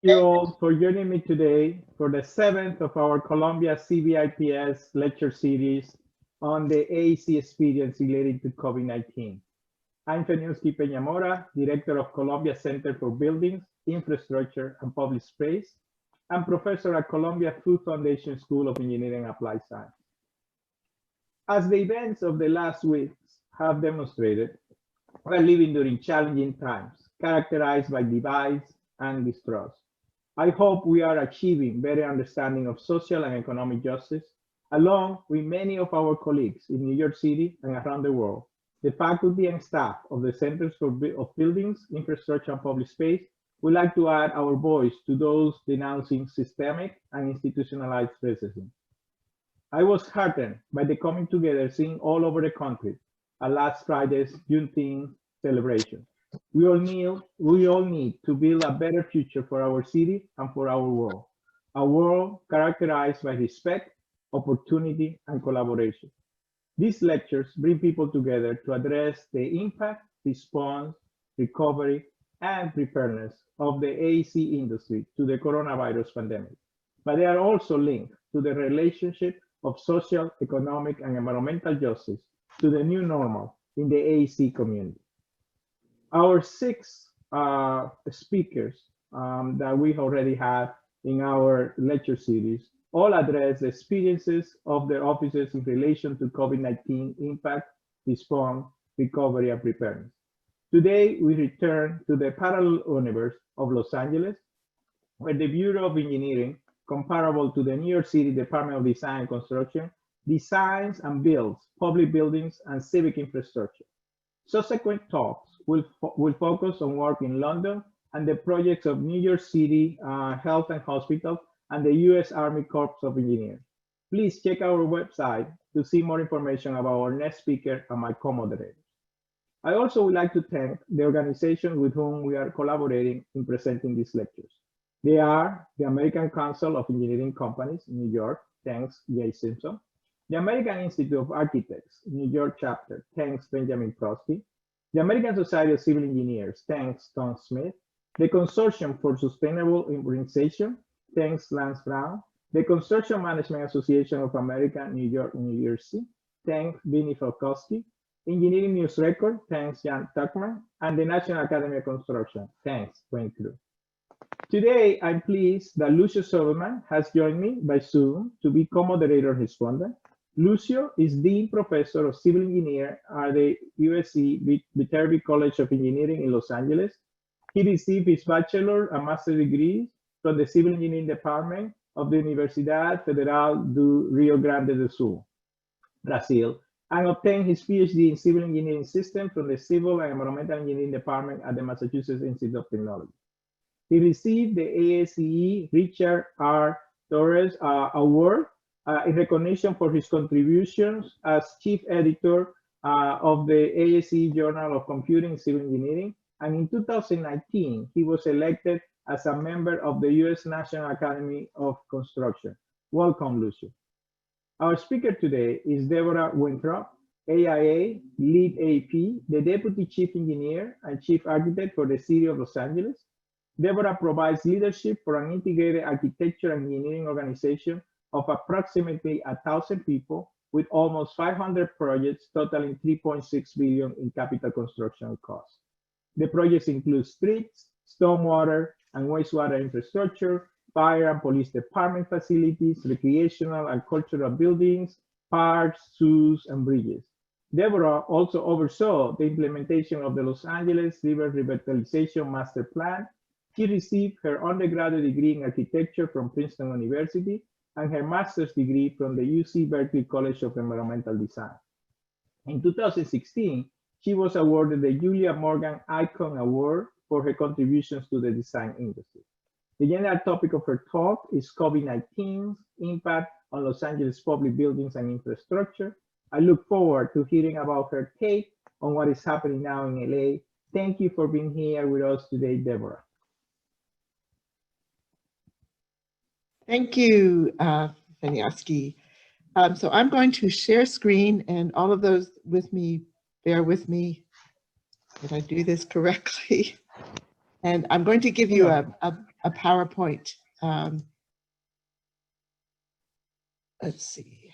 You all for joining me today for the 7th of our Columbia CBIPS lecture series on the AEC experience related to COVID-19. I'm Feniuski Peñamora, Director of Columbia Center for Buildings, Infrastructure, and Public Space, and Professor at Columbia Food Foundation School of Engineering and Applied Science. As the events of the last weeks have demonstrated, we're living during challenging times, characterized by divide and distrust. I hope we are achieving better understanding of social and economic justice, along with many of our colleagues in New York City and around the world. The faculty and staff of the Centers of Buildings, Infrastructure, and Public Space would like to add our voice to those denouncing systemic and institutionalized racism. I was heartened by the coming together seen all over the country at last Friday's Juneteenth celebration. We all need to build a better future for our city and for our world, a world characterized by respect, opportunity, and collaboration. These lectures bring people together to address the impact, response, recovery, and preparedness of the AEC industry to the coronavirus pandemic. But they are also linked to the relationship of social, economic, and environmental justice to the new normal in the AEC community. Our six speakers that we already have in our lecture series all address the experiences of their offices in relation to COVID-19 impact, response, recovery, and preparedness. Today, we return to the parallel universe of Los Angeles, where the Bureau of Engineering, comparable to the New York City Department of Design and Construction, designs and builds public buildings and civic infrastructure. Subsequent talks will focus on work in London and the projects of New York City Health and Hospitals and the U.S. Army Corps of Engineers. Please check our website to see more information about our next speaker and my co-moderators. I also would like to thank the organizations with whom we are collaborating in presenting these lectures. They are the American Council of Engineering Companies, New York, thanks Jay Simpson, the American Institute of Architects, New York chapter, thanks Benjamin Prosky, the American Society of Civil Engineers, thanks Tom Smith, the Consortium for Sustainable Urbanization, thanks Lance Brown, the Construction Management Association of America, New York, New Jersey, thanks Vinnie Falkowski, Engineering News Record, thanks Jan Tuckman, and the National Academy of Construction, thanks Wayne Crew. Today, I'm pleased that Lucio Soberman has joined me by Zoom to be co-moderator and respondent. Lucio is Dean Professor of Civil Engineering at the USC Viterbi College of Engineering in Los Angeles. He received his bachelor and master's degrees from the Civil Engineering Department of the Universidade Federal do Rio Grande do Sul, Brazil, and obtained his PhD in Civil Engineering Systems from the Civil and Environmental Engineering Department at the Massachusetts Institute of Technology. He received the ASCE Richard R. Torres Award in recognition for his contributions as chief editor of the ASCE Journal of Computing and Civil Engineering. And in 2019, he was elected as a member of the U.S. National Academy of Construction. Welcome, Lucio. Our speaker today is Deborah Weintraub, AIA, Lead AP, the Deputy Chief Engineer and Chief Architect for the City of Los Angeles. Deborah provides leadership for an integrated architecture and engineering organization of approximately 1,000 people with almost 500 projects totaling $3.6 billion in capital construction costs. The projects include streets, stormwater and wastewater infrastructure, fire and police department facilities, recreational and cultural buildings, parks, zoos, and bridges. Deborah also oversaw the implementation of the Los Angeles River Revitalization Master Plan. She received her undergraduate degree in architecture from Princeton University and her master's degree from the UC Berkeley College of Environmental Design. In 2016, she was awarded the Julia Morgan Icon Award for her contributions to the design industry. The general topic of her talk is COVID-19's impact on Los Angeles public buildings and infrastructure. I look forward to hearing about her take on what is happening now in LA. Thank you for being here with us today, Deborah. Thank you, Feniuski. So I'm going to share screen, and all of those with me, bear with me. Did I do this correctly? And I'm going to give you a a PowerPoint. Let's see.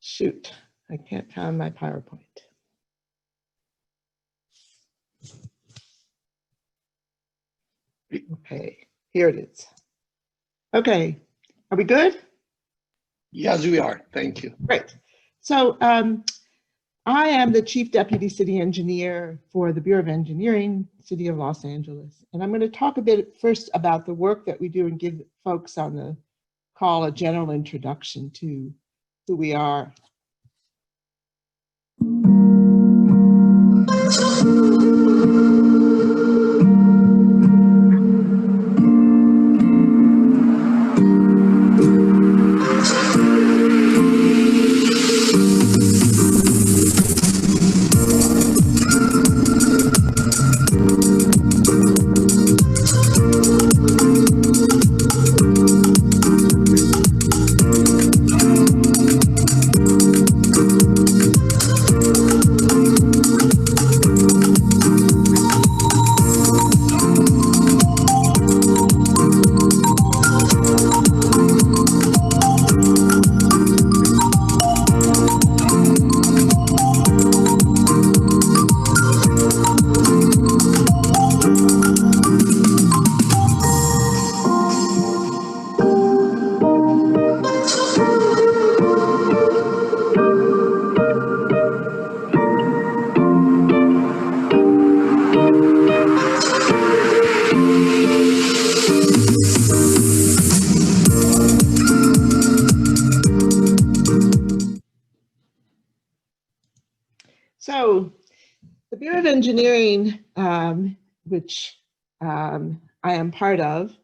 Shoot, I can't find my PowerPoint. Okay, here it is. Okay, are we good? Yes, we are. Thank you. Great. So I am the Chief Deputy City Engineer for the Bureau of Engineering, City of Los Angeles. And I'm going to talk a bit first about the work that we do and give folks on the call a general introduction to who we are. So the Bureau of Engineering, which I am part of,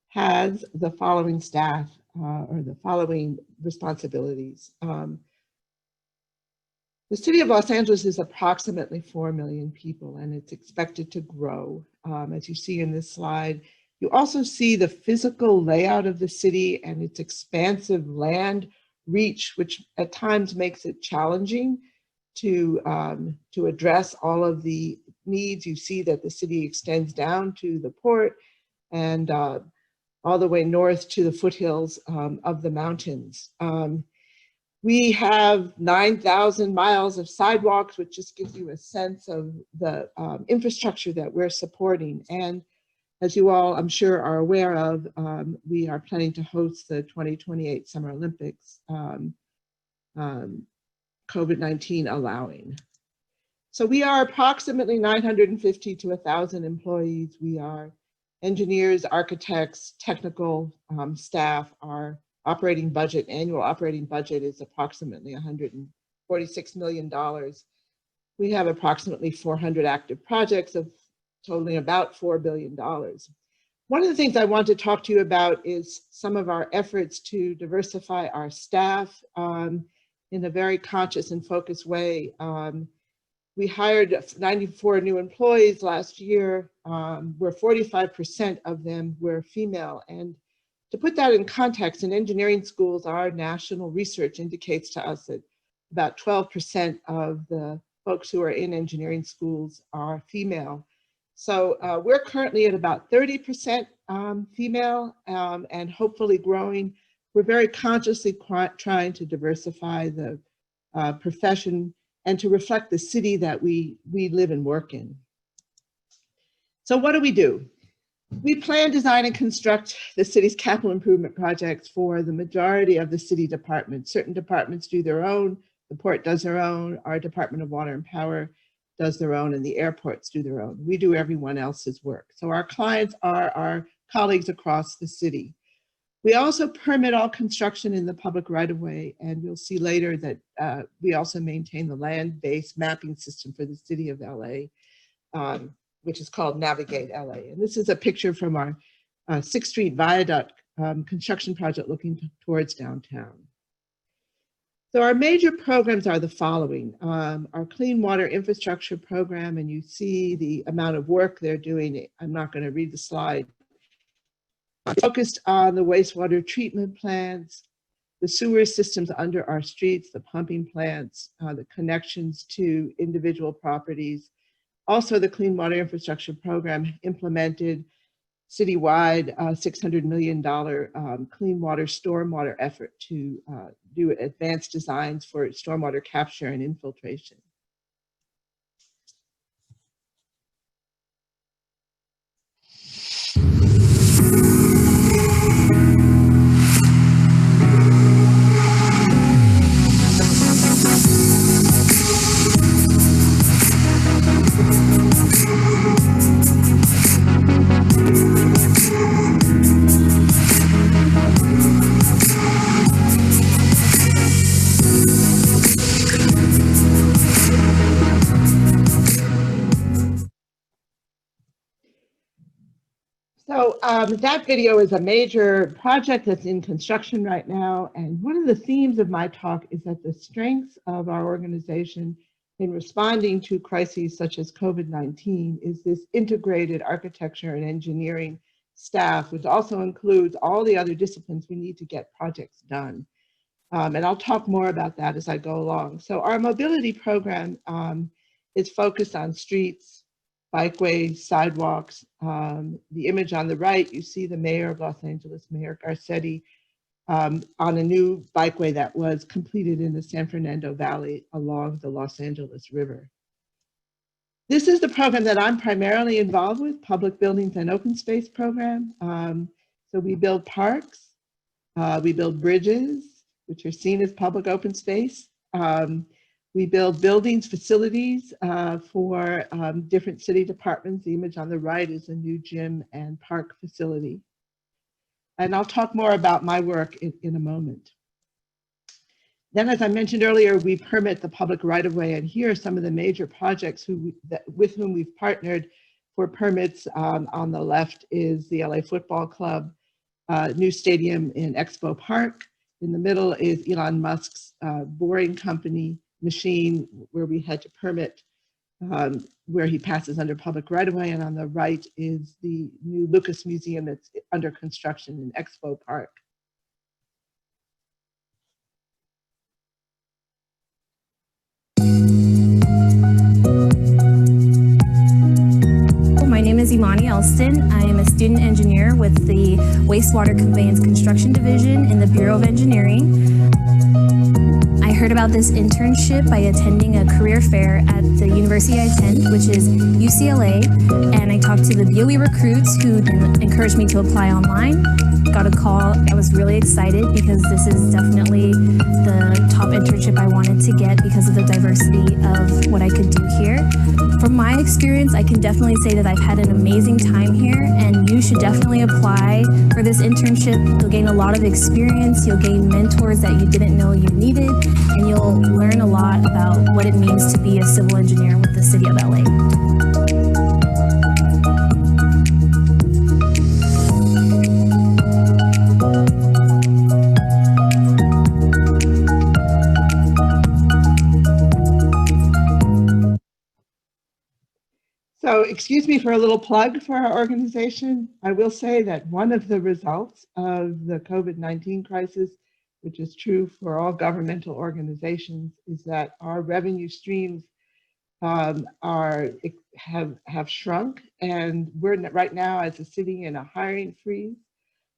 has the following staff or the following responsibilities. The City of Los Angeles is approximately 4 million people, and it's expected to grow. As you see in this slide, you also see the physical layout of the city and its expansive land reach, which at times makes it challenging to address all of the needs. You see that the city extends down to the port and all the way north to the foothills of the mountains. We have 9,000 miles of sidewalks, which just gives you a sense of the infrastructure that we're supporting. And as you all, I'm sure, are aware of, we are planning to host the 2028 Summer Olympics, COVID-19 allowing. So we are approximately 950 to 1,000 employees. We are engineers, architects, technical staff. Our operating budget, annual operating budget, is approximately $146 million. We have approximately 400 active projects of totaling about $4 billion. One of the things I want to talk to you about is some of our efforts to diversify our staff in a very conscious and focused way. We hired 94 new employees last year, where 45% of them were female. And to put that in context, in engineering schools, our national research indicates to us that about 12% of the folks who are in engineering schools are female. So we're currently at about 30% female and hopefully growing. We're very consciously trying to diversify the profession and to reflect the city that we live and work in. So what do? We plan, design, and construct the city's capital improvement projects for the majority of the city departments. Certain departments do their own, the port does their own, our Department of Water and Power does their own, and the airports do their own. We do everyone else's work. So our clients are our colleagues across the city. We also permit all construction in the public right-of-way, and you'll see later that we also maintain the land-based mapping system for the city of LA, which is called Navigate LA. And this is a picture from our 6th Street Viaduct construction project looking towards downtown. So our major programs are the following. Our Clean Water Infrastructure Program, and you see the amount of work they're doing. I'm not going to read the slide. Focused on the wastewater treatment plants, the sewer systems under our streets, the pumping plants, the connections to individual properties. Also, the Clean Water Infrastructure Program implemented citywide $600 million clean water stormwater effort to do advanced designs for stormwater capture and infiltration. So that video is a major project that's in construction right now. And one of the themes of my talk is that the strengths of our organization in responding to crises such as COVID-19 is this integrated architecture and engineering staff, which also includes all the other disciplines we need to get projects done. And I'll talk more about that as I go along. So our mobility program is focused on streets, bikeways, sidewalks. The image on the right, you see the mayor of Los Angeles, Mayor Garcetti, on a new bikeway that was completed in the San Fernando Valley along the Los Angeles River. This is the program that I'm primarily involved with, Public Buildings and Open Space Program. So we build parks, we build bridges, which are seen as public open space. We build buildings, facilities for different city departments. The image on the right is a new gym and park facility. And I'll talk more about my work in a moment. Then, as I mentioned earlier, we permit the public right-of-way, and here are some of the major projects with whom we've partnered for permits. On the left is the LA Football Club, new stadium in Expo Park. In the middle is Elon Musk's boring company, Machine, where we had to permit where he passes under public right-of-way, and on the right is the new Lucas Museum that's under construction in Expo Park. My name is Imani Elston. I am a student engineer with the Wastewater Conveyance Construction Division in the Bureau of Engineering. I heard about this internship by attending a career fair at the university I attend, which is UCLA, and I talked to the BOE recruits who encouraged me to apply online. Got a call. I was really excited because this is definitely the top internship I wanted to get because of the diversity of what I could do here. From my experience, I can definitely say that I've had an amazing time here, and you should definitely apply for this internship. You'll gain a lot of experience, you'll gain mentors that you didn't know you needed, and you'll learn a lot about what it means to be a civil engineer with the City of LA. So excuse me for a little plug for our organization. I will say that one of the results of the COVID-19 crisis, which is true for all governmental organizations, is that our revenue streams have shrunk, and we're right now as a city in a hiring freeze.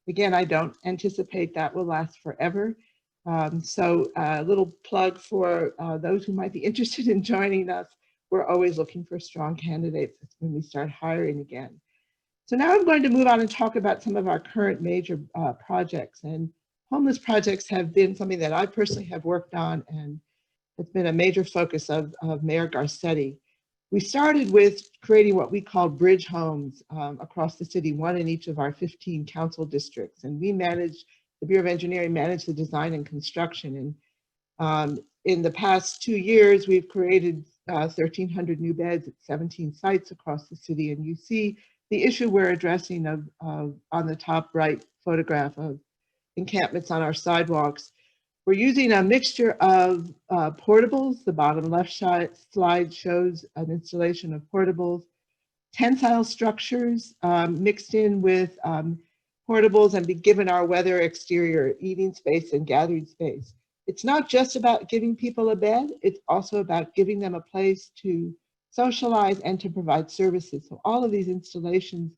Again, I don't anticipate that will last forever. So a little plug for those who might be interested in joining us. We're always looking for strong candidates when we start hiring again. So now I'm going to move on and talk about some of our current major projects. And homeless projects have been something that I personally have worked on, and it's been a major focus of Mayor Garcetti. We started with creating what we call bridge homes across the city, one in each of our 15 council districts. And we managed, the Bureau of Engineering managed the design and construction. And in the past 2 years, we've created 1,300 new beds at 17 sites across the city. And you see the issue we're addressing on the top right photograph of encampments on our sidewalks. We're using a mixture of portables. The bottom left slide shows an installation of portables, tensile structures mixed in with portables and be given our weather exterior eating space and gathering space. It's not just about giving people a bed, it's also about giving them a place to socialize and to provide services. So all of these installations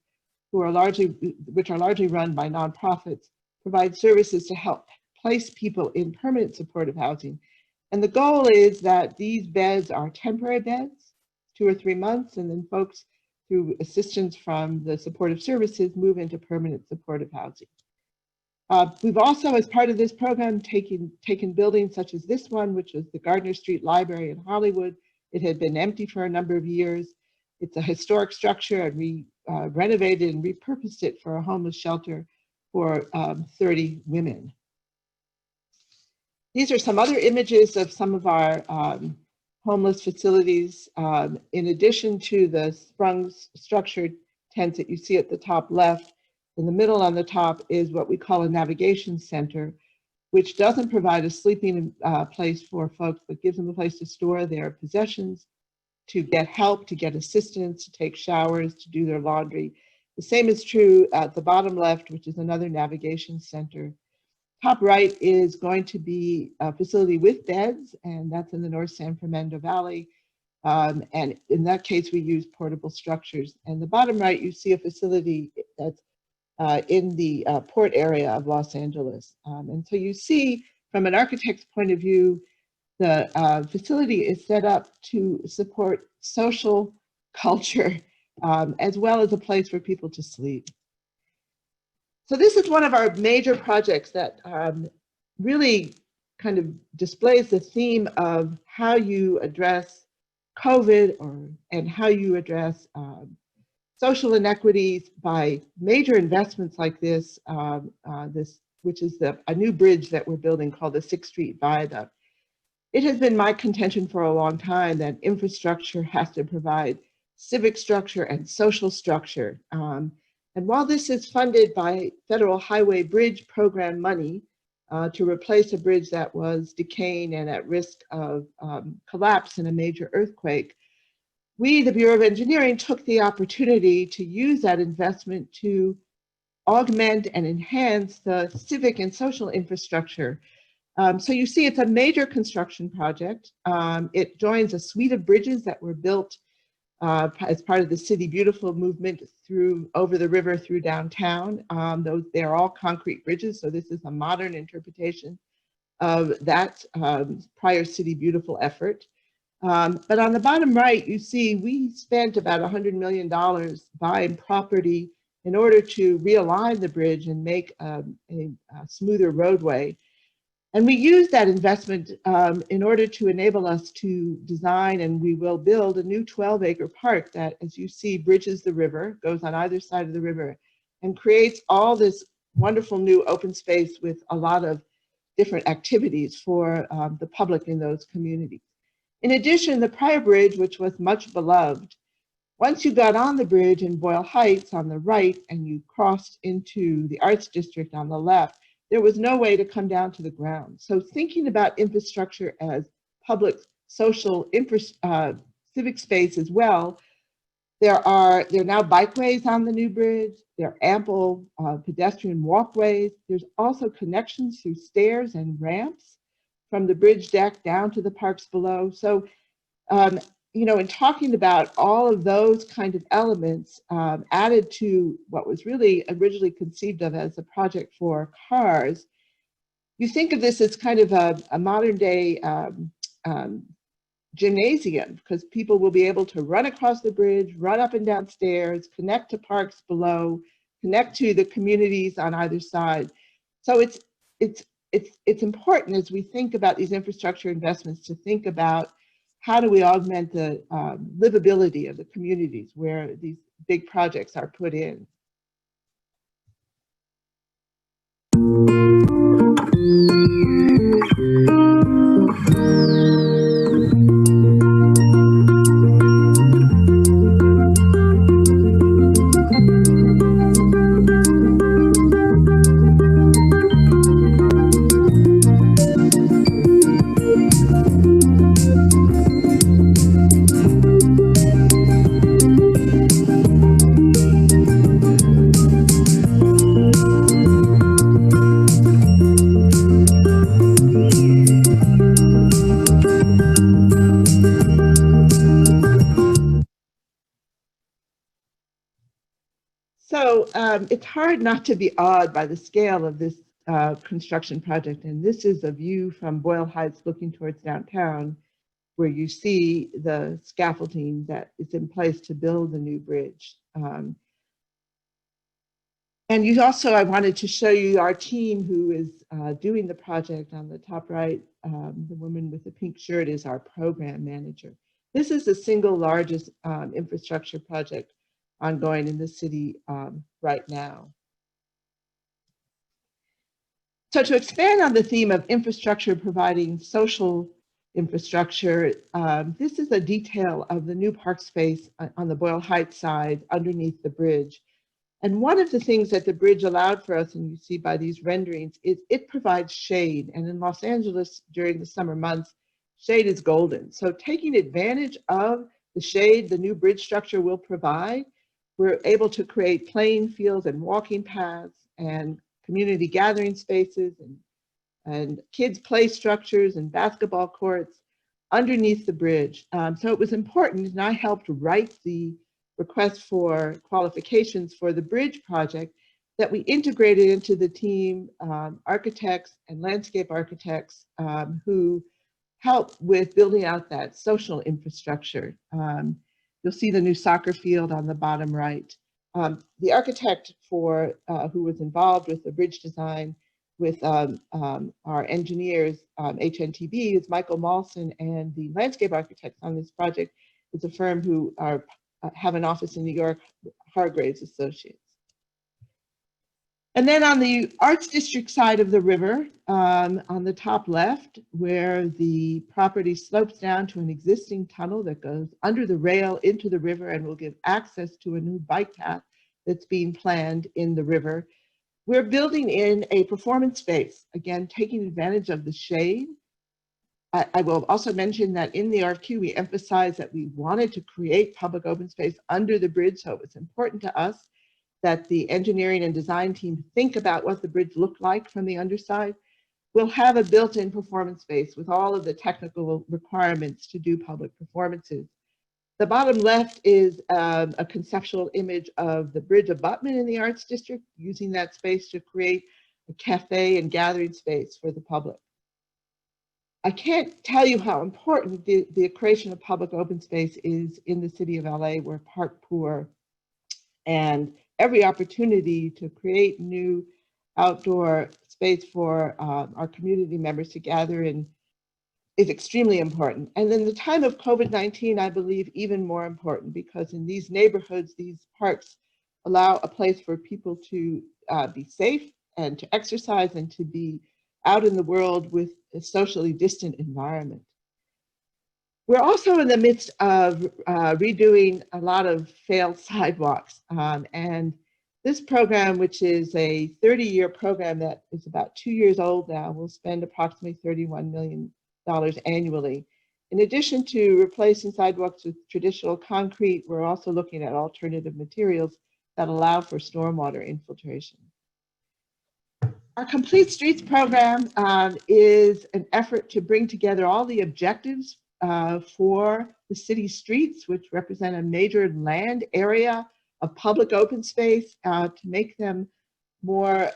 which are largely run by nonprofits, provide services to help place people in permanent supportive housing. And the goal is that these beds are temporary beds, 2 or 3 months, and then folks through assistance from the supportive services move into permanent supportive housing. We've also, as part of this program, taken buildings such as this one, which was the Gardner Street Library in Hollywood. It had been empty for a number of years. It's a historic structure, and we renovated and repurposed it for a homeless shelter for 30 women. These are some other images of some of our homeless facilities. In addition to the sprung structured tents that you see at the top left, in the middle on the top is what we call a navigation center, which doesn't provide a sleeping place for folks, but gives them a place to store their possessions, to get help, to get assistance, to take showers, to do their laundry. The same is true at the bottom left, which is another navigation center. Top right is going to be a facility with beds, and that's in the North San Fernando Valley. And in that case, we use portable structures. And the bottom right, you see a facility that's in the port area of Los Angeles. And so you see, from an architect's point of view, the facility is set up to support social culture as well as a place for people to sleep. So this is one of our major projects that really kind of displays the theme of how you address COVID and how you address social inequities by major investments like this, which is a new bridge that we're building called the 6th Street Viaduct. It has been my contention for a long time that infrastructure has to provide civic structure and social structure. And while this is funded by Federal Highway Bridge Program money to replace a bridge that was decaying and at risk of collapse in a major earthquake, we, the Bureau of Engineering, took the opportunity to use that investment to augment and enhance the civic and social infrastructure. So you see, it's a major construction project. It joins a suite of bridges that were built as part of the City Beautiful movement over the river through downtown. They're all concrete bridges, so this is a modern interpretation of that prior City Beautiful effort. But on the bottom right, you see we spent about $100 million buying property in order to realign the bridge and make a smoother roadway. And we used that investment in order to enable us to design, and we will build a new 12-acre park that, as you see, bridges the river, goes on either side of the river, and creates all this wonderful new open space with a lot of different activities for the public in those communities. In addition, the prior bridge, which was much beloved, once you got on the bridge in Boyle Heights on the right and you crossed into the Arts District on the left, there was no way to come down to the ground. So thinking about infrastructure as public, social, civic space as well, there are now bikeways on the new bridge. There are ample pedestrian walkways. There's also connections through stairs and ramps from the bridge deck down to the parks below. So, you know, in talking about all of those kind of elements added to what was really originally conceived of as a project for cars, you think of this as kind of a modern day gymnasium, because people will be able to run across the bridge, run up and down stairs, connect to parks below, connect to the communities on either side. So it's important as we think about these infrastructure investments to think about how do we augment the livability of the communities where these big projects are put in. it's hard not to be awed by the scale of this construction project. And this is a view from Boyle Heights looking towards downtown, where you see the scaffolding that is in place to build the new bridge. And you also, I wanted to show you our team who is doing the project. On the top right, the woman with the pink shirt is our program manager. This is the single largest infrastructure project ongoing in the city right now. So to expand on the theme of infrastructure providing social infrastructure, this is a detail of the new park space on the Boyle Heights side underneath the bridge. And one of the things that the bridge allowed for us, and you see by these renderings, is it provides shade. And in Los Angeles during the summer months, shade is golden. So taking advantage of the shade the new bridge structure will provide, we're able to create playing fields and walking paths and community gathering spaces and kids' play structures and basketball courts underneath the bridge. So it was important, and I helped write the request for qualifications for the bridge project, that we integrated into the team architects and landscape architects who help with building out that social infrastructure. You'll see the new soccer field on the bottom right. The architect for who was involved with the bridge design with our engineers, HNTB, is Michael Mawson, and the landscape architects on this project is a firm who have an office in New York, Hargraves Associates. And then on the Arts District side of the river, on the top left, where the property slopes down to an existing tunnel that goes under the rail into the river and will give access to a new bike path that's being planned in the river, we're building in a performance space, again, taking advantage of the shade. I will also mention that in the RFQ, we emphasized that we wanted to create public open space under the bridge, so it was important to us that the engineering and design team think about what the bridge looked like from the underside. We'll have a built-in performance space with all of the technical requirements to do public performances. The bottom left is a conceptual image of the bridge abutment in the Arts District, using that space to create a cafe and gathering space for the public. I can't tell you how important the creation of public open space is in the city of LA. We're park poor, and every opportunity to create new outdoor space for our community members to gather in is extremely important. And in the time of COVID-19, I believe even more important, because in these neighborhoods, these parks allow a place for people to be safe and to exercise and to be out in the world with a socially distant environment. We're also in the midst of redoing a lot of failed sidewalks. And this program, which is a 30-year program that is about 2 years old now, will spend approximately $31 million annually. In addition to replacing sidewalks with traditional concrete, we're also looking at alternative materials that allow for stormwater infiltration. Our Complete Streets program is an effort to bring together all the objectives for the city streets, which represent a major land area of public open space, to make them more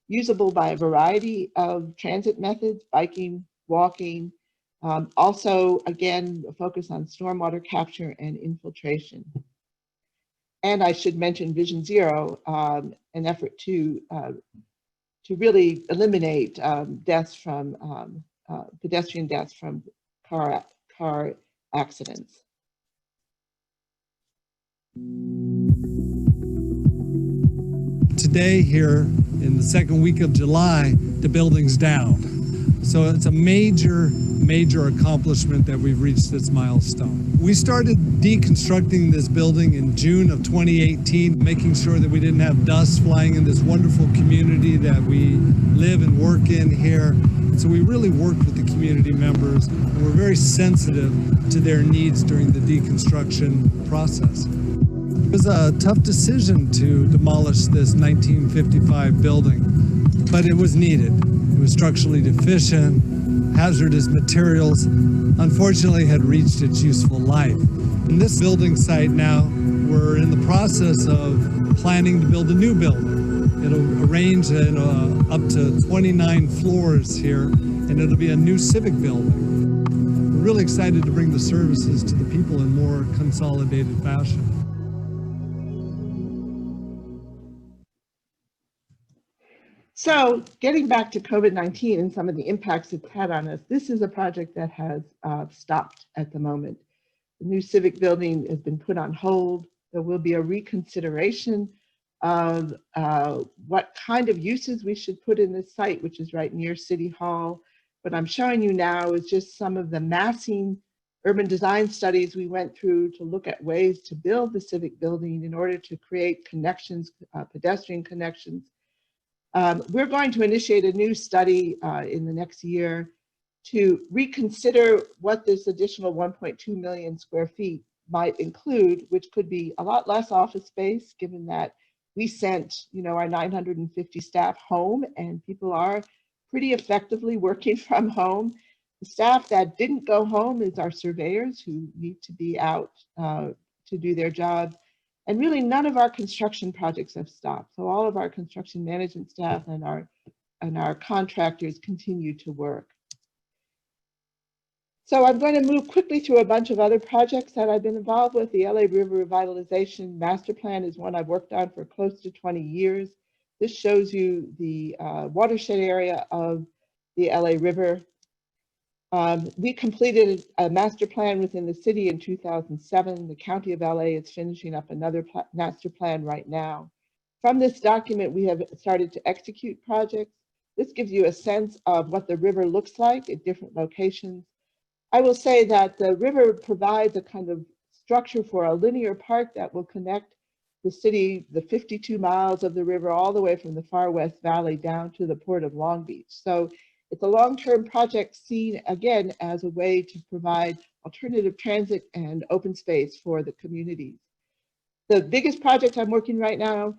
usable by a variety of transit methods, biking, walking. Also, again, a focus on stormwater capture and infiltration. And I should mention Vision Zero, an effort to really eliminate deaths from pedestrian deaths from car accidents. Today, here in the second week of July, the building's down. So it's a major accomplishment that we've reached this milestone. We started deconstructing this building in June of 2018, making sure that we didn't have dust flying in this wonderful community that we live and work in here. So we really worked with the community members, and we're very sensitive to their needs during the deconstruction process. It was a tough decision to demolish this 1955 building, but it was needed. It was structurally deficient, hazardous materials, unfortunately had reached its useful life. In this building site now, we're in the process of planning to build a new building. It'll arrange in up to 29 floors here, and it'll be a new civic building. We're really excited to bring the services to the people in more consolidated fashion. So getting back to COVID-19 and some of the impacts it's had on us, this is a project that has stopped at the moment. The new civic building has been put on hold. There will be a reconsideration of what kind of uses we should put in this site, which is right near City Hall. What I'm showing you now is just some of the massing urban design studies we went through to look at ways to build the civic building in order to create connections, pedestrian connections. We're going to initiate a new study in the next year to reconsider what this additional 1.2 million square feet might include, which could be a lot less office space, given that we sent, our 950 staff home, and people are pretty effectively working from home. The staff that didn't go home is our surveyors, who need to be out to do their job. And really none of our construction projects have stopped. So all of our construction management staff and our contractors continue to work. So I'm going to move quickly through a bunch of other projects that I've been involved with. The LA River Revitalization Master Plan is one I've worked on for close to 20 years. This shows you the watershed area of the LA River. We completed a master plan within the city in 2007. The County of LA is finishing up another master plan right now. From this document, we have started to execute projects. This gives you a sense of what the river looks like at different locations. I will say that the river provides a kind of structure for a linear park that will connect the city, the 52 miles of the river, all the way from the far west valley down to the port of Long Beach. So it's a long-term project seen, again, as a way to provide alternative transit and open space for the communities. The biggest project I'm working right now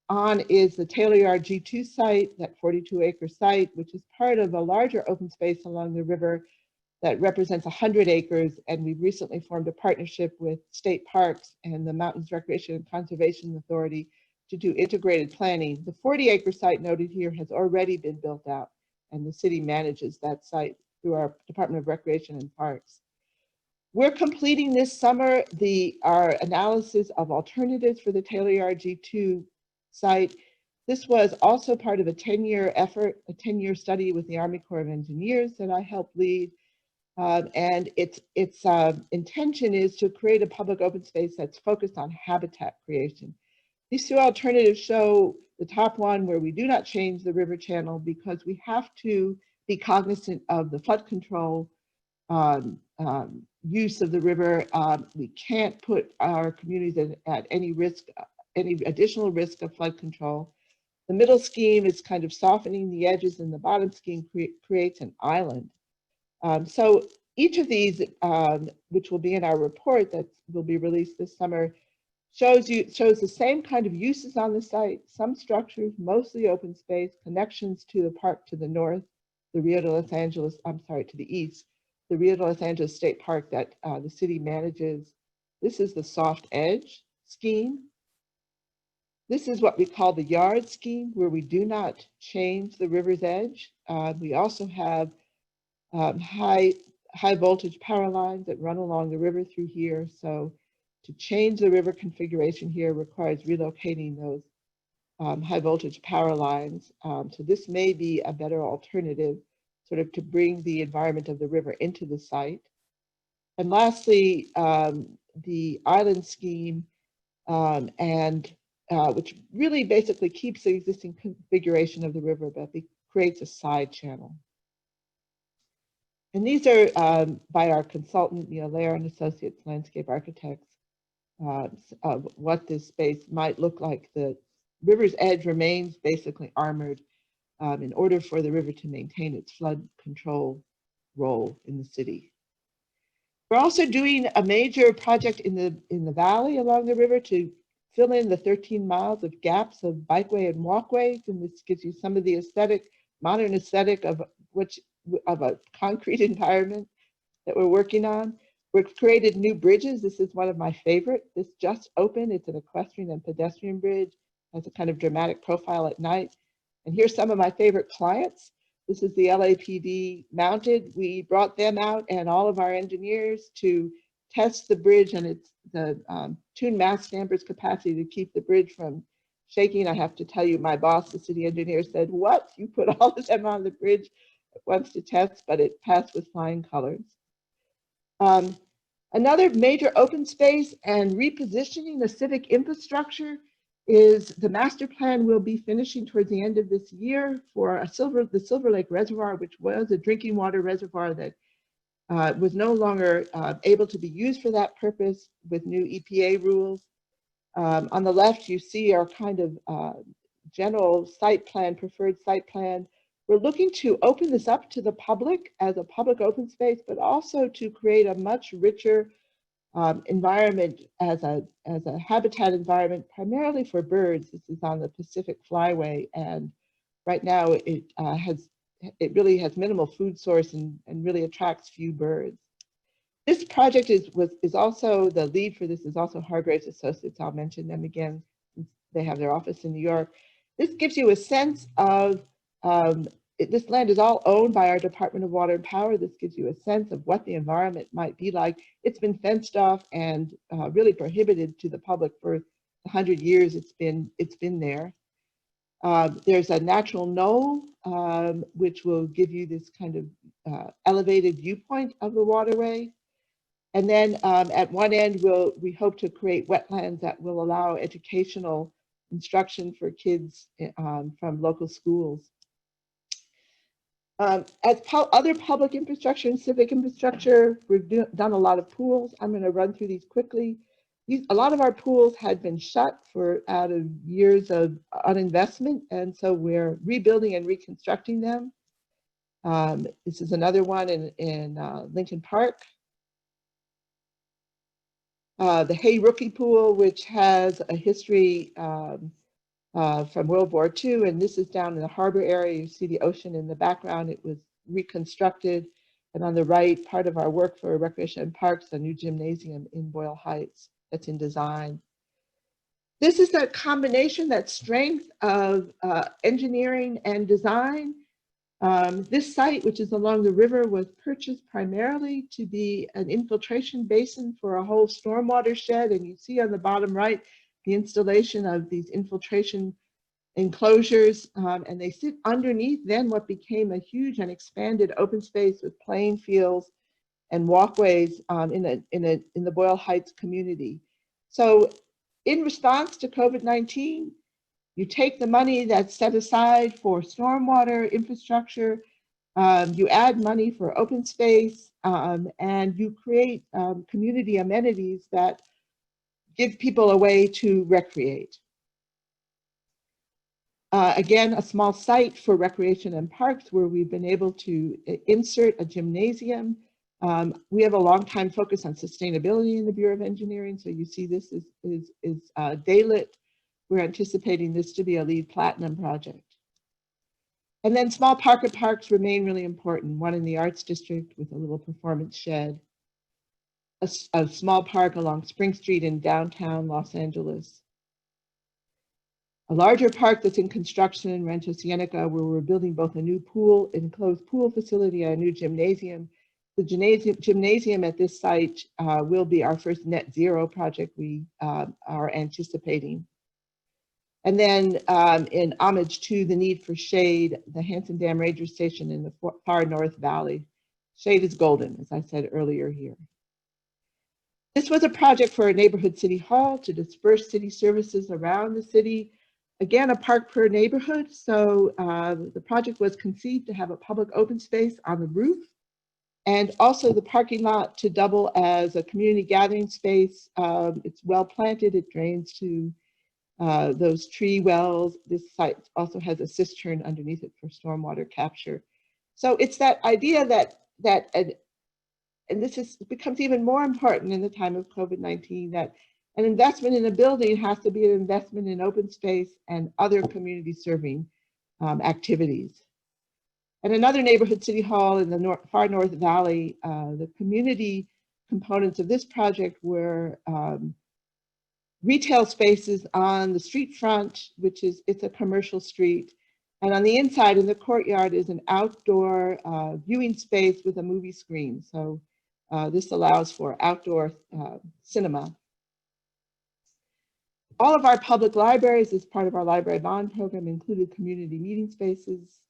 on is the Taylor Yard G2 site, that 42-acre site, which is part of a larger open space along the river that represents 100 acres. And we've recently formed a partnership with state parks and the Mountains Recreation and Conservation Authority to do integrated planning. The 40-acre site noted here has already been built out, and the city manages that site through our Department of Recreation and Parks. We're completing this summer our analysis of alternatives for the Taylor Yard G2 site. This was also part of a 10-year effort, a 10-year study with the Army Corps of Engineers that I helped lead. And its intention is to create a public open space that's focused on habitat creation. These two alternatives show the top one where we do not change the river channel because we have to be cognizant of the flood control use of the river. We can't put our communities at any risk, any additional risk of flood control. The middle scheme is kind of softening the edges, and the bottom scheme creates an island. So each of these, which will be in our report that will be released this summer, shows the same kind of uses on the site, some structures, mostly open space, connections to the park to the north, to the east, the Rio de Los Angeles State Park that the city manages. This is the soft edge scheme. This is what we call the yard scheme, where we do not change the river's edge. We also have high voltage power lines that run along the river through here. So to change the river configuration here requires relocating those high voltage power lines. So this may be a better alternative, sort of to bring the environment of the river into the site. And lastly, the island scheme, which really basically keeps the existing configuration of the river, but creates a side channel. And these are by our consultant, Lair and Associates Landscape Architects, of what this space might look like. The river's edge remains basically armored in order for the river to maintain its flood control role in the city. We're also doing a major project in the valley along the river to fill in the 13 miles of gaps of bikeway and walkways, and this gives you some of the modern aesthetic of a concrete environment that we're working on. We've created new bridges. This is one of my favorite. This just opened. It's an equestrian and pedestrian bridge. has a kind of dramatic profile at night. And here's some of my favorite clients. This is the LAPD mounted. We brought them out and all of our engineers to test the bridge and its tune mast dampers capacity to keep the bridge from shaking. I have to tell you, my boss, the city engineer, said, "What? You put all of them on the bridge at once to test," but it passed with flying colors. Another major open space and repositioning the civic infrastructure is the master plan will be finishing towards the end of this year for the Silver Lake Reservoir, which was a drinking water reservoir that was no longer able to be used for that purpose with new EPA rules. On the left, you see our kind of general site plan, preferred site plan. We're looking to open this up to the public as a public open space, but also to create a much richer environment as a habitat environment, primarily for birds. This is on the Pacific Flyway, and right now it really has minimal food source and really attracts few birds. This project is also, the lead for this is also Hargraves Associates. I'll mention them again since they have their office in New York. This gives you a sense of, this land is all owned by our Department of Water and Power. This gives you a sense of what the environment might be like. It's been fenced off and really prohibited to the public for 100 years it's been there. There's a natural knoll, which will give you this kind of elevated viewpoint of the waterway. And then at one end, we hope to create wetlands that will allow educational instruction for kids from local schools. As other public infrastructure and civic infrastructure, we've done a lot of pools. I'm going to run through these quickly. A lot of our pools had been shut out of years of uninvestment, and so we're rebuilding and reconstructing them. This is another one in Lincoln Park. The Hay Rookie Pool, which has a history from World War II, and this is down in the harbor area. You see the ocean in the background. It was reconstructed, and on the right, part of our work for Recreation and Parks, a new gymnasium in Boyle Heights that's in design. This is that combination, that strength of engineering and design. This site, which is along the river, was purchased primarily to be an infiltration basin for a whole stormwater shed, and you see on the bottom right the installation of these infiltration enclosures, and they sit underneath then what became a huge and expanded open space with playing fields and walkways in the Boyle Heights community. So in response to COVID-19, you take the money that's set aside for stormwater infrastructure, you add money for open space, and you create community amenities that give people a way to recreate. Again, a small site for recreation and parks where we've been able to insert a gymnasium. We have a long time focus on sustainability in the Bureau of Engineering. So you see this is daylit. We're anticipating this to be a LEED Platinum project. And then small pocket parks remain really important. One in the Arts District with a little performance shed. A small park along Spring Street in downtown Los Angeles. A larger park that's in construction in Rancho Cienega, where we're building both a new pool, enclosed pool facility, and a new gymnasium. The gymnasium at this site will be our first net zero project we are anticipating. And then in homage to the need for shade, the Hansen Dam Ranger Station in the far North Valley. Shade is golden, as I said earlier here. This was a project for a neighborhood city hall to disperse city services around the city. Again, a park per neighborhood. So the project was conceived to have a public open space on the roof, and also the parking lot to double as a community gathering space. It's well planted, it drains to those tree wells. This site also has a cistern underneath it for stormwater capture. So it's that idea that and this becomes even more important in the time of COVID-19, that an investment in a building has to be an investment in open space and other community serving activities. And another neighborhood city hall in the far North Valley, the community components of this project were retail spaces on the street front, which is, it's a commercial street. And on the inside in the courtyard is an outdoor viewing space with a movie screen. So this allows for outdoor cinema. All of our public libraries, as part of our library bond program, included community meeting spaces.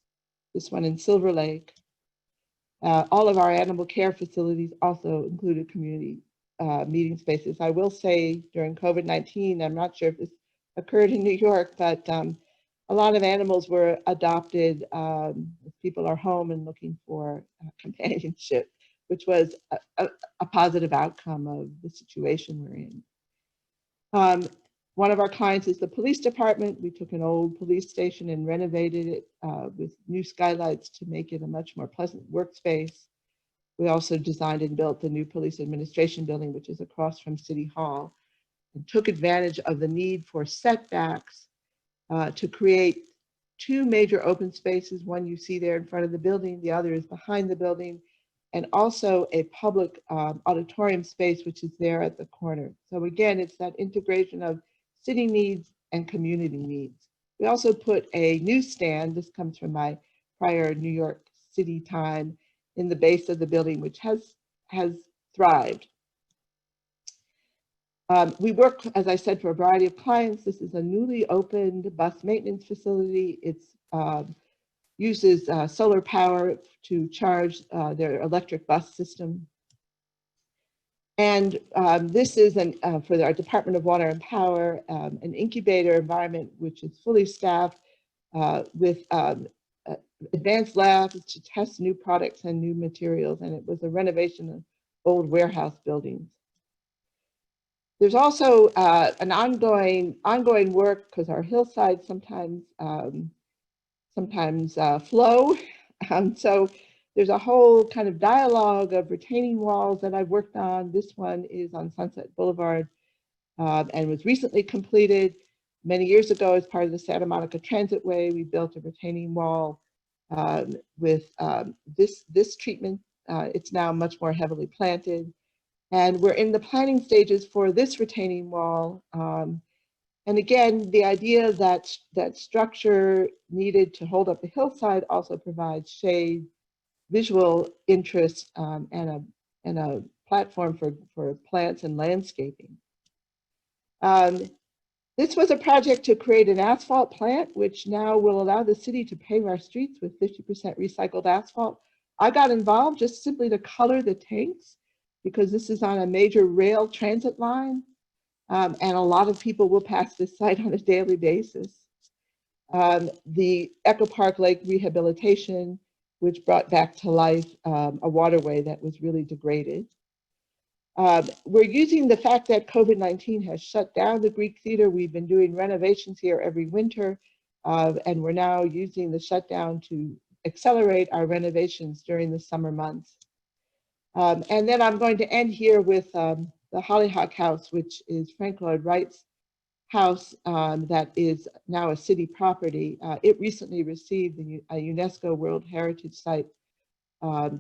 This one in Silver Lake. All of our animal care facilities also included community meeting spaces. I will say during COVID-19, I'm not sure if this occurred in New York, but a lot of animals were adopted. People are home and looking for companionship, which was a positive outcome of the situation we're in. One of our clients is the police department. We took an old police station and renovated it with new skylights to make it a much more pleasant workspace. We also designed and built the new police administration building, which is across from City Hall, and took advantage of the need for setbacks to create two major open spaces. One you see there in front of the building, the other is behind the building, and also a public auditorium space, which is there at the corner. So again, it's that integration of city needs and community needs. We also put a newsstand, this comes from my prior New York City time, in the base of the building, which has thrived. We work, as I said, for a variety of clients. This is a newly opened bus maintenance facility. It uses solar power to charge their electric bus system. And this is for our Department of Water and Power, an incubator environment, which is fully staffed with advanced labs to test new products and new materials. And it was a renovation of old warehouse buildings. There's also an ongoing work, because our hillsides sometimes flow. So there's a whole kind of dialogue of retaining walls that I've worked on. This one is on Sunset Boulevard and was recently completed. Many years ago, as part of the Santa Monica Transitway, we built a retaining wall with this treatment. It's now much more heavily planted. And we're in the planning stages for this retaining wall. And again, the idea that structure needed to hold up the hillside also provides shade, visual interest, and a platform for plants and landscaping. This was a project to create an asphalt plant, which now will allow the city to pave our streets with 50% recycled asphalt. I got involved just simply to color the tanks, because this is on a major rail transit line, and a lot of people will pass this site on a daily basis. The Echo Park Lake Rehabilitation, which brought back to life a waterway that was really degraded. We're using the fact that COVID-19 has shut down the Greek Theater. We've been doing renovations here every winter, and we're now using the shutdown to accelerate our renovations during the summer months. And then I'm going to end here with the Hollyhock House, which is Frank Lloyd Wright's house that is now a city property. It recently received a UNESCO World Heritage Site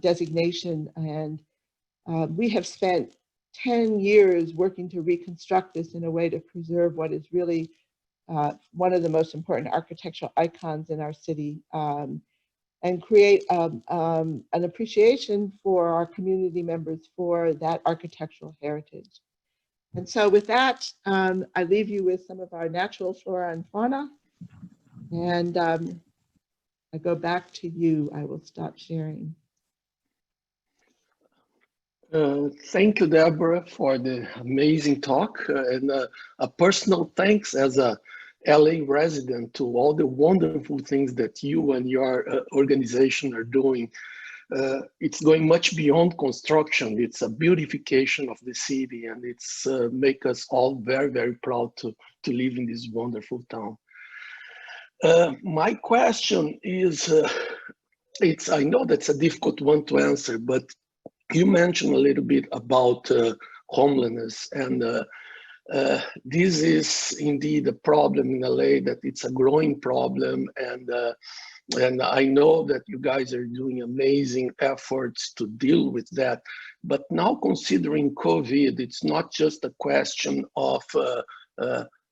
designation, and we have spent 10 years working to reconstruct this in a way to preserve what is really one of the most important architectural icons in our city, and create an appreciation for our community members for that architectural heritage. And so with that, I leave you with some of our natural flora and fauna. And I go back to you. I will stop sharing. Thank you, Deborah, for the amazing talk, and a personal thanks as a LA resident to all the wonderful things that you and your organization are doing. It's going much beyond construction. It's a beautification of the city, and it's make us all very, very proud to live in this wonderful town. My question is, I know that's a difficult one to answer, but you mentioned a little bit about homelessness, and this is indeed a problem in LA, that it's a growing problem, and I know that you guys are doing amazing efforts to deal with that. But now, considering COVID, it's not just a question of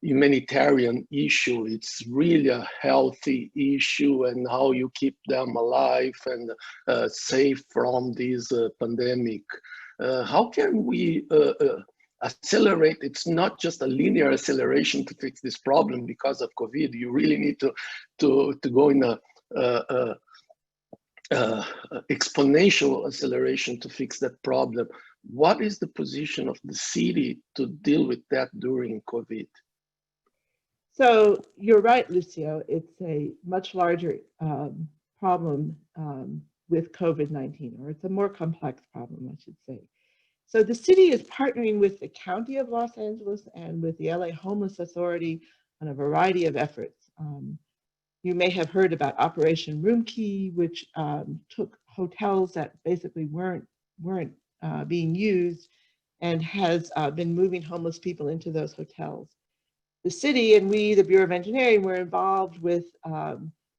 humanitarian issue. It's really a healthy issue, and how you keep them alive and safe from this pandemic. How can we accelerate? It's not just a linear acceleration to fix this problem because of COVID. You really need to go in a exponential acceleration to fix that problem. What is the position of the city to deal with that during COVID? So you're right, Lucio. It's a much larger problem with COVID-19, or it's a more complex problem, I should say. So the city is partnering with the County of Los Angeles and with the LA Homeless Authority on a variety of efforts. You may have heard about Operation Room Key, which took hotels that basically weren't being used and has been moving homeless people into those hotels. The city and we, the Bureau of Engineering, were involved with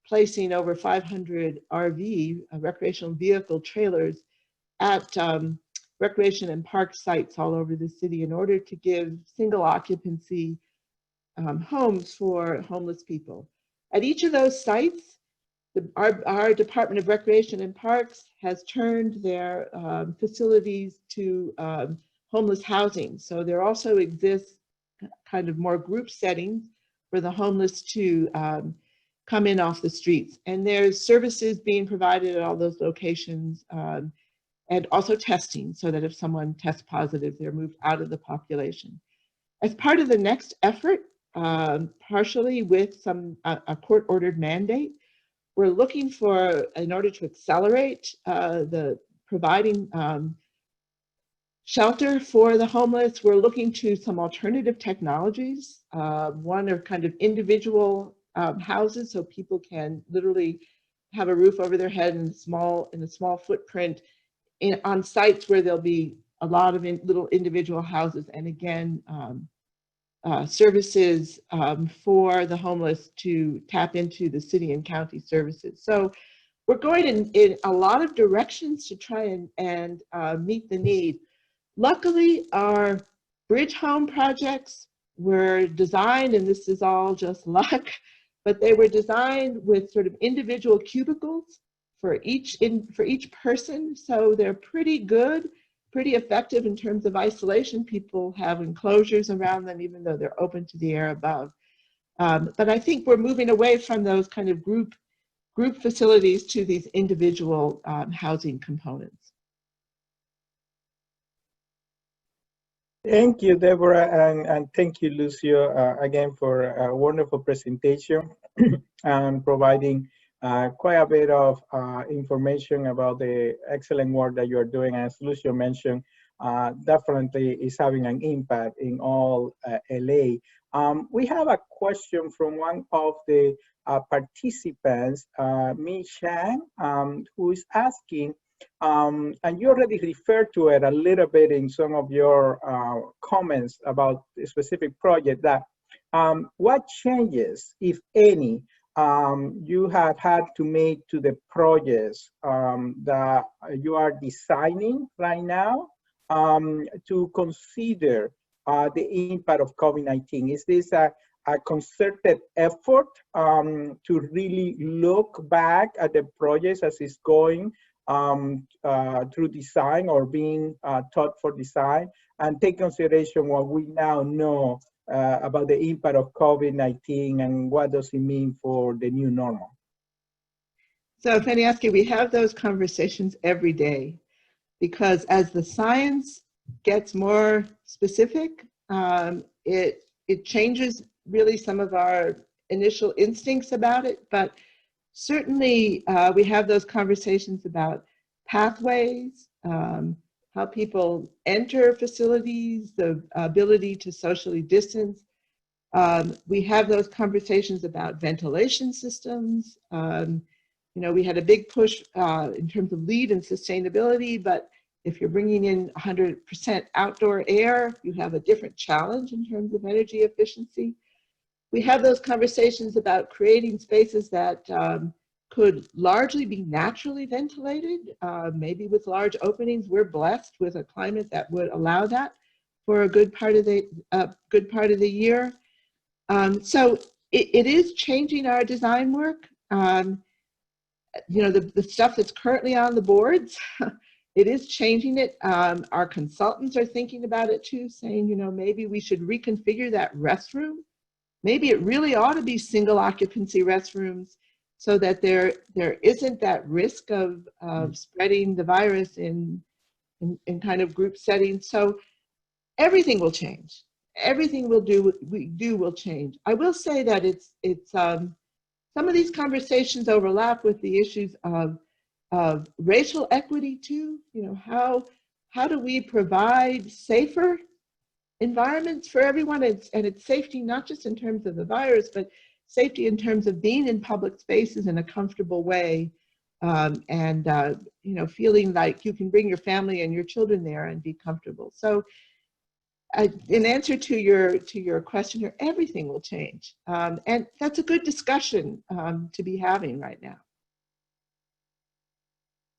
placing over 500 RV, recreational vehicle trailers, at recreation and park sites all over the city in order to give single occupancy homes for homeless people. At each of those sites, our Department of Recreation and Parks has turned their facilities to homeless housing. So there also exists kind of more group settings for the homeless to come in off the streets. And there's services being provided at all those locations, and also testing, so that if someone tests positive, they're moved out of the population. As part of the next effort, partially with a court-ordered mandate, we're looking for, in order to accelerate the providing shelter for the homeless, we're looking to some alternative technologies. One are kind of individual houses, so people can literally have a roof over their head in a small footprint on sites where there'll be a lot of little individual houses. And again, services for the homeless to tap into the city and county services. So we're going in a lot of directions to try and meet the need. Luckily, our bridge home projects were designed, and this is all just luck, but they were designed with sort of individual cubicles for each person. So they're pretty good, pretty effective in terms of isolation. People have enclosures around them, even though they're open to the air above. But I think we're moving away from those kind of group facilities to these individual housing components. Thank you, Deborah, and thank you, Lucio, again for a wonderful presentation and providing quite a bit of information about the excellent work that you are doing. As Lucio mentioned, definitely is having an impact in all LA. We have a question from one of the participants, Mi Shang, who is asking, and you already referred to it a little bit in some of your comments about the specific project, that what changes, if any, you have had to make to the projects that you are designing right now to consider the impact of COVID-19? Is this a concerted effort to really look back at the projects as it's going through design or being taught for design, and take consideration what we now know about the impact of COVID-19 and what does it mean for the new normal? So Faniaski, we have those conversations every day, because as the science gets more specific, it changes really some of our initial instincts about it. But certainly we have those conversations about pathways, how people enter facilities, the ability to socially distance. We have those conversations about ventilation systems. You know, we had a big push in terms of LEED and sustainability, but if you're bringing in 100% outdoor air, you have a different challenge in terms of energy efficiency. We have those conversations about creating spaces that could largely be naturally ventilated, maybe with large openings. We're blessed with a climate that would allow that for a good part of the year. So it is changing our design work. You know, the stuff that's currently on the boards, it is changing it. Our consultants are thinking about it too, saying, you know, maybe we should reconfigure that restroom. Maybe it really ought to be single occupancy restrooms so that there isn't that risk of spreading the virus in kind of group settings. So everything will change. Everything will change. I will say that it's some of these conversations overlap with the issues of racial equity too. You know, how do we provide safer environments for everyone? And it's safety not just in terms of the virus, but safety in terms of being in public spaces in a comfortable way, you know, feeling like you can bring your family and your children there and be comfortable. So in answer to your question here, everything will change. And that's a good discussion to be having right now.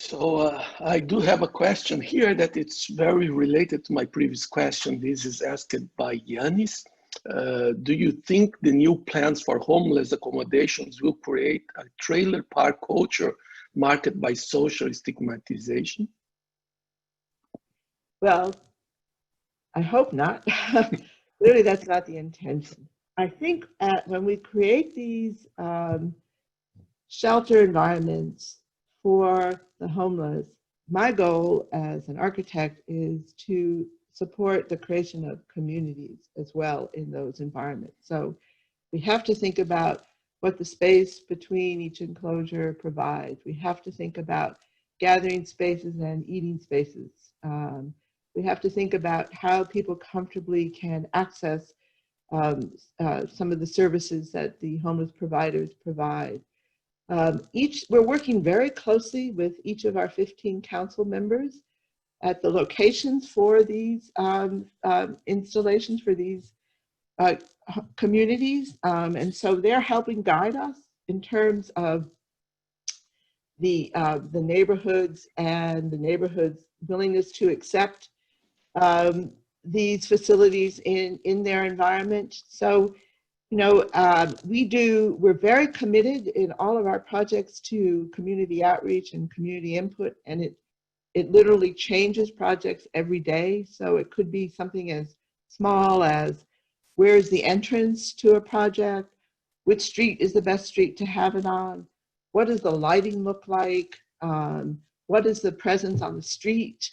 So I do have a question here that it's very related to my previous question. This is asked by Yanis. Do you think the new plans for homeless accommodations will create a trailer park culture marked by social stigmatization? Well, I hope not. Clearly, that's not the intention. I think when we create these shelter environments for the homeless, my goal as an architect is to support the creation of communities as well in those environments. So we have to think about what the space between each enclosure provides. We have to think about gathering spaces and eating spaces. We have to think about how people comfortably can access some of the services that the homeless providers provide. We're working very closely with each of our 15 council members at the locations for these installations, for these communities. And so they're helping guide us in terms of the neighborhoods and the neighborhoods' willingness to accept these facilities in their environment. So, you know, we're very committed in all of our projects to community outreach and community input, and it literally changes projects every day. So it could be something as small as, where's the entrance to a project? Which street is the best street to have it on? What does the lighting look like? What is the presence on the street?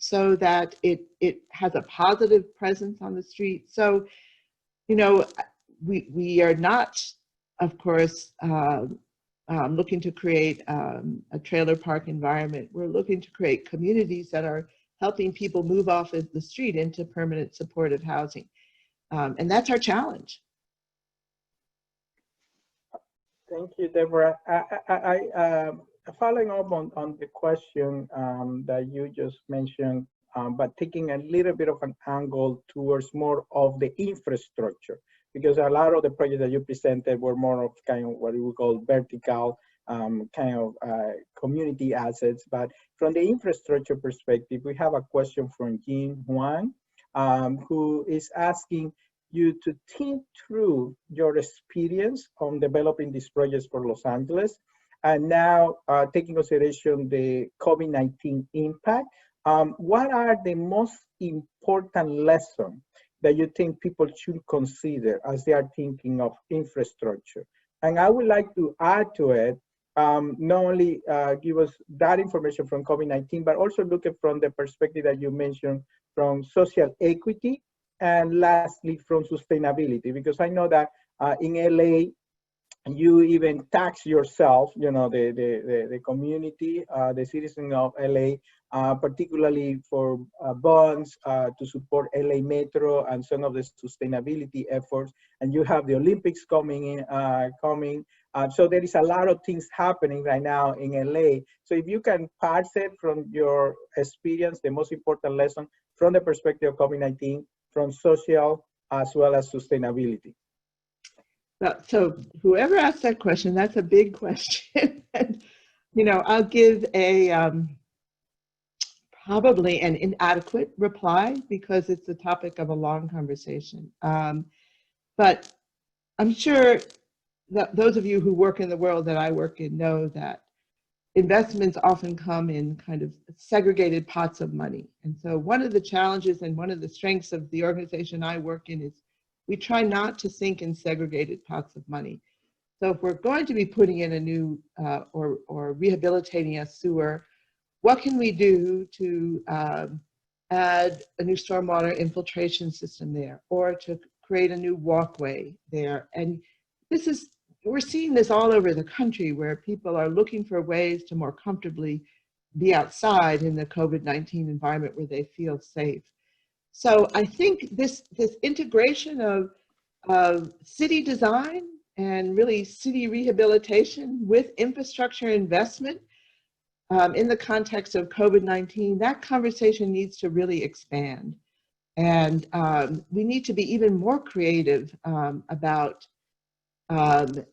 So that it has a positive presence on the street. So, you know, we are not, of course, looking to create a trailer park environment. We're looking to create communities that are helping people move off of the street into permanent supportive housing. And that's our challenge. Thank you, Deborah. Following up on the question that you just mentioned, but taking a little bit of an angle towards more of the infrastructure, because a lot of the projects that you presented were more of kind of what we call vertical kind of community assets. But from the infrastructure perspective, we have a question from Jean Huang, who is asking you to think through your experience on developing these projects for Los Angeles, and now taking consideration the COVID-19 impact. What are the most important lessons that you think people should consider as they are thinking of infrastructure? And I would like to add to it, not only give us that information from COVID-19, but also look at from the perspective that you mentioned from social equity, and lastly from sustainability, because I know that in LA, you even tax yourself, you know, the community, the citizen of LA, particularly for bonds to support LA Metro and some of the sustainability efforts. And you have the Olympics coming in, so there is a lot of things happening right now in LA. So if you can parse it from your experience, the most important lesson from the perspective of COVID-19, from social as well as sustainability. So whoever asked that question, that's a big question. And, you know, I'll give a probably an inadequate reply because it's the topic of a long conversation. But I'm sure that those of you who work in the world that I work in know that investments often come in kind of segregated pots of money. And so one of the challenges and one of the strengths of the organization I work in is we try not to think in segregated pots of money. So if we're going to be putting in a new or rehabilitating a sewer, what can we do to add a new stormwater infiltration system there, or to create a new walkway there? And we're seeing this all over the country where people are looking for ways to more comfortably be outside in the COVID-19 environment where they feel safe. So I think this integration of city design and really city rehabilitation with infrastructure investment in the context of COVID-19, that conversation needs to really expand. And we need to be even more creative about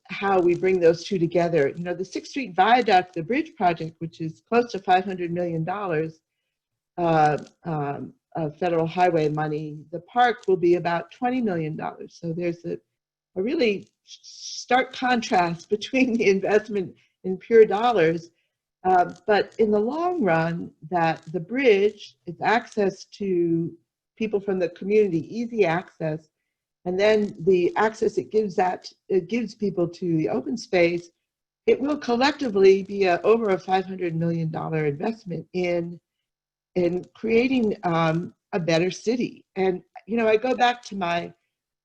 how we bring those two together. You know, the 6th Street Viaduct, the bridge project, which is close to $500 million of federal highway money, the park will be about $20 million. So there's a really stark contrast between the investment in pure dollars. But in the long run, that the bridge is access to people from the community, easy access, and then the access it gives people to the open space, it will collectively be over a $500 million investment in creating a better city. And you know, I go back to my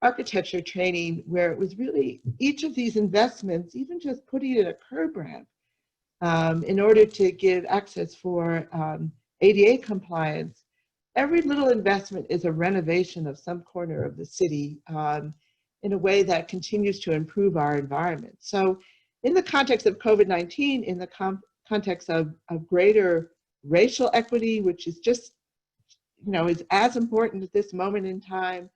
architecture training where it was really each of these investments, even just putting in a curb ramp in order to give access for ADA compliance. Every little investment is a renovation of some corner of the city in a way that continues to improve our environment. So in the context of COVID-19, in the context of greater racial equity, which is just, you know, is as important at this moment in time,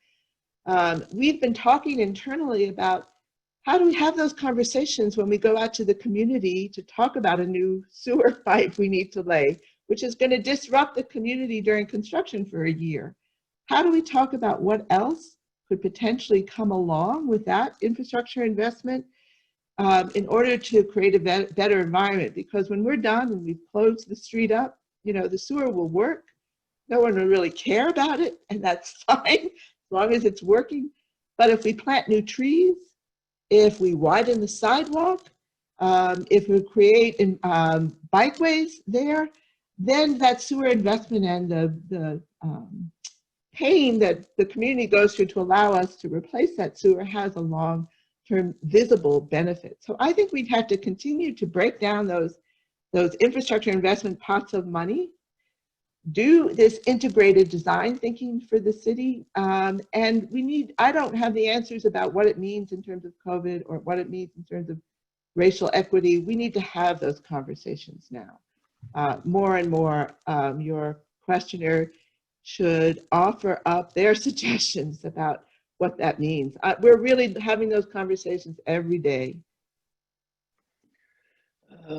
we've been talking internally about how do we have those conversations when we go out to the community to talk about a new sewer pipe we need to lay, which is going to disrupt the community during construction for a year. How do we talk about what else could potentially come along with that infrastructure investment in order to create a better environment? Because when we're done and we've closed the street up, you know, the sewer will work. No one will really care about it, and that's fine as long as it's working. But if we plant new trees, if we widen the sidewalk, if we create bikeways there, then that sewer investment and the pain that the community goes through to allow us to replace that sewer has a long-term visible benefit. So I think we'd have to continue to break down those infrastructure investment pots of money, do this integrated design thinking for the city, and I don't have the answers about what it means in terms of COVID or what it means in terms of racial equity. We need to have those conversations now. More and more, your questioner should offer up their suggestions about what that means. We're really having those conversations every day.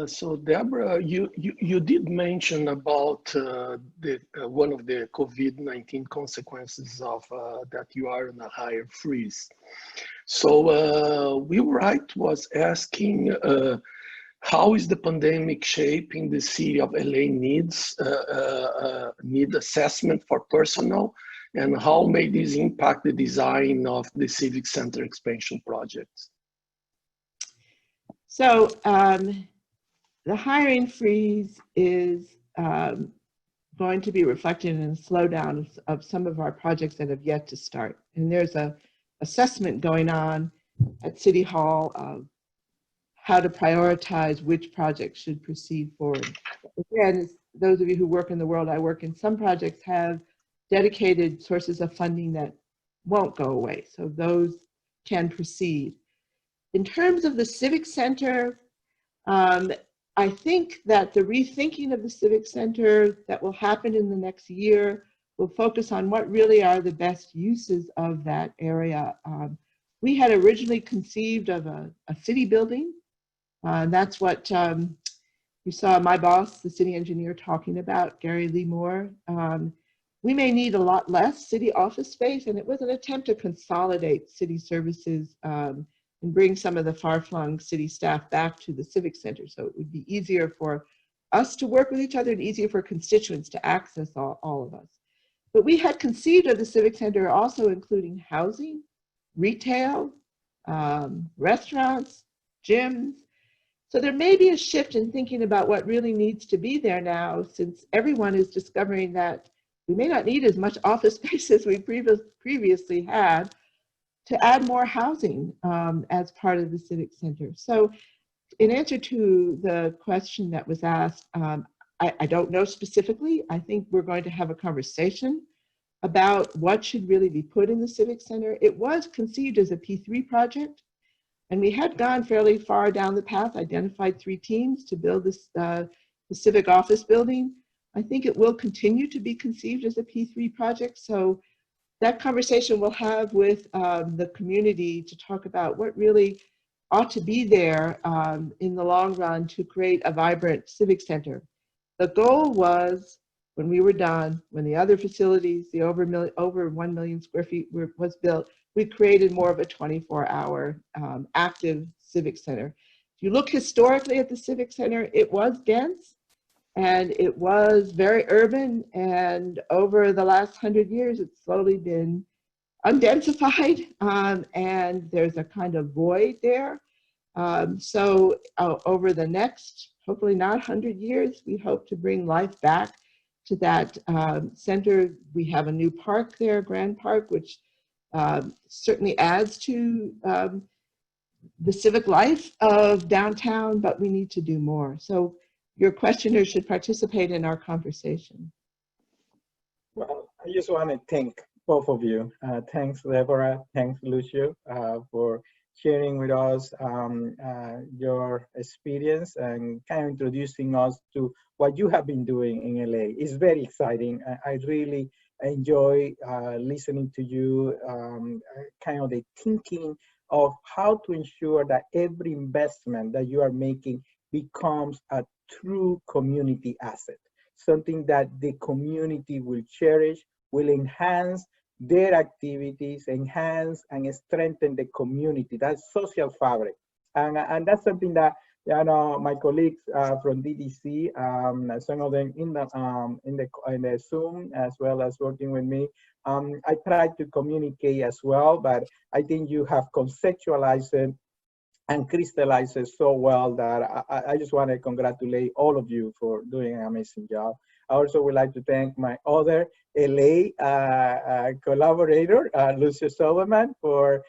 So Deborah, you did mention about one of the COVID-19 consequences of that you are in a higher freeze. So Wright was asking, how is the pandemic shaping the city of LA needs assessment for personnel, and how may this impact the design of the Civic Center expansion projects? So the hiring freeze is going to be reflected in a slowdown of some of our projects that have yet to start. And there's an assessment going on at City Hall of how to prioritize which projects should proceed forward. Again, those of you who work in the world I work in, some projects have dedicated sources of funding that won't go away. So those can proceed. In terms of the Civic Center, I think that the rethinking of the Civic Center that will happen in the next year will focus on what really are the best uses of that area. We had originally conceived of a city building. That's what You saw my boss, the city engineer, talking about Gary Lee Moore. We may need a lot less city office space, and it was an attempt to consolidate city services and bring some of the far-flung city staff back to the Civic Center. So it would be easier for us to work with each other and easier for constituents to access all of us. But we had conceived of the Civic Center also including housing, retail, restaurants, gyms. So there may be a shift in thinking about what really needs to be there now, since everyone is discovering that we may not need as much office space as we previously had to add more housing as part of the Civic Center. So in answer to the question that was asked, I don't know specifically. I think we're going to have a conversation about what should really be put in the Civic Center. It was conceived as a P3 project, and we had gone fairly far down the path, identified 3 teams to build this, the Civic Office building. I think it will continue to be conceived as a P3 project. So that conversation we'll have with the community to talk about what really ought to be there in the long run to create a vibrant civic center. The goal was, when we were done, when the other facilities, the over 1 million square feet was built, we created more of a 24-hour active civic center. If you look historically at the Civic Center, it was dense and it was very urban, and over the last 100 years, it's slowly been undensified, and there's a kind of void there. So over the next, hopefully not 100 years, we hope to bring life back to that center. We have a new park there, Grand Park, which certainly adds to the civic life of downtown, but we need to do more. So your questioners should participate in our conversation. Well, I just want to thank both of you. Thanks, Deborah. Thanks, Lucio, for sharing with us your experience and kind of introducing us to what you have been doing in LA. It's very exciting. I really enjoy listening to you, kind of the thinking of how to ensure that every investment that you are making becomes a true community asset, something that the community will cherish, will enhance their activities, enhance and strengthen the community, that social fabric. And that's something that, you know, my colleagues from DDC, some of them in the Zoom, as well as working with me, I try to communicate as well, but I think you have conceptualized it and crystallized it so well that I just want to congratulate all of you for doing an amazing job. I also would like to thank my other LA collaborator, Lucio Silverman, for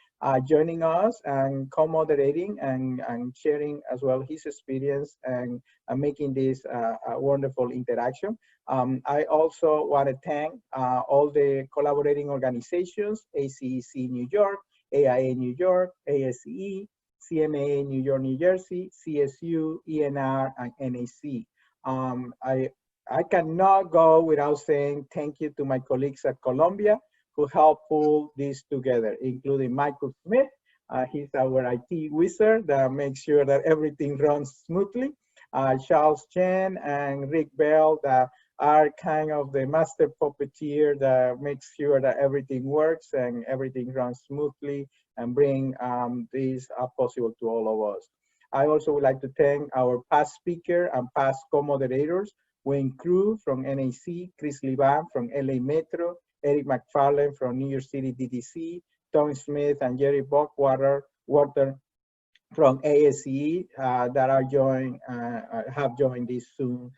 joining us and co-moderating and sharing as well his experience and making this a wonderful interaction. I also want to thank all the collaborating organizations, ACEC New York, AIA New York, ASCE, CMA New York, New Jersey, CSU, ENR, and NAC. I cannot go without saying thank you to my colleagues at Columbia who helped pull this together, including Michael Smith. He's our IT wizard that makes sure that everything runs smoothly. Charles Chen and Rick Bell that are kind of the master puppeteer that makes sure that everything works and everything runs smoothly and bring this possible to all of us. I also would like to thank our past speaker and past co-moderators, Wayne Crew from NAC, Chris Liban from LA Metro, Eric McFarlane from New York City DDC, Tom Smith and Jerry Buckwater from ASCE that are have joined this Zoom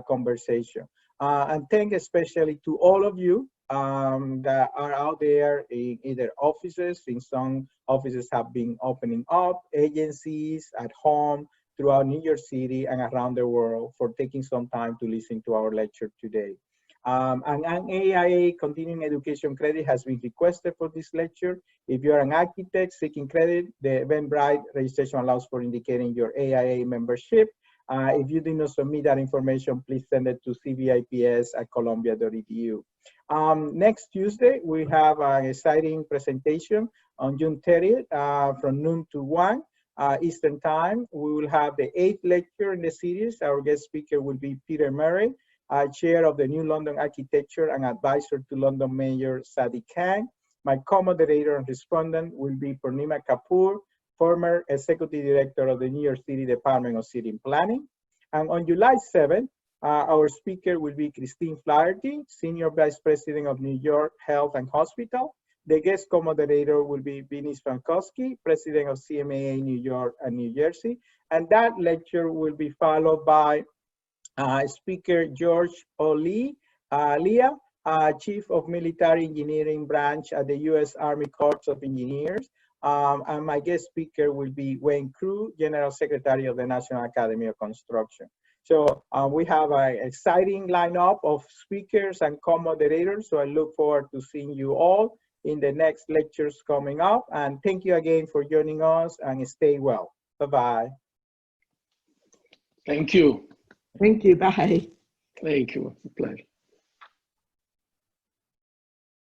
conversation. And thank especially to all of you that are out there in either offices. In some offices have been opening up, agencies, at home, throughout New York City and around the world, for taking some time to listen to our lecture today. And an AIA continuing education credit has been requested for this lecture. If you're an architect seeking credit, the Eventbrite registration allows for indicating your AIA membership. If you did not submit that information, please send it to cbIps@columbia.edu. Next Tuesday, we have an exciting presentation on June 30th from noon to 1. Eastern Time. We will have the 8th lecture in the series. Our guest speaker will be Peter Murray, Chair of the New London Architecture and Advisor to London Mayor Sadiq Khan. My co-moderator and respondent will be Purnima Kapoor, former Executive Director of the New York City Department of City Planning. And on July 7th, our speaker will be Christine Flaherty, Senior Vice President of New York Health and Hospital. The guest co-moderator will be Vinis Frankowski, President of CMAA New York and New Jersey. And that lecture will be followed by Speaker George O'Leah, Chief of Military Engineering Branch at the U.S. Army Corps of Engineers. And my guest speaker will be Wayne Crew, General Secretary of the National Academy of Construction. So we have an exciting lineup of speakers and co-moderators. So I look forward to seeing you all in the next lectures coming up. And thank you again for joining us, and stay well. Bye-bye. Thank you. Thank you. Bye. Thank you. It's a pleasure.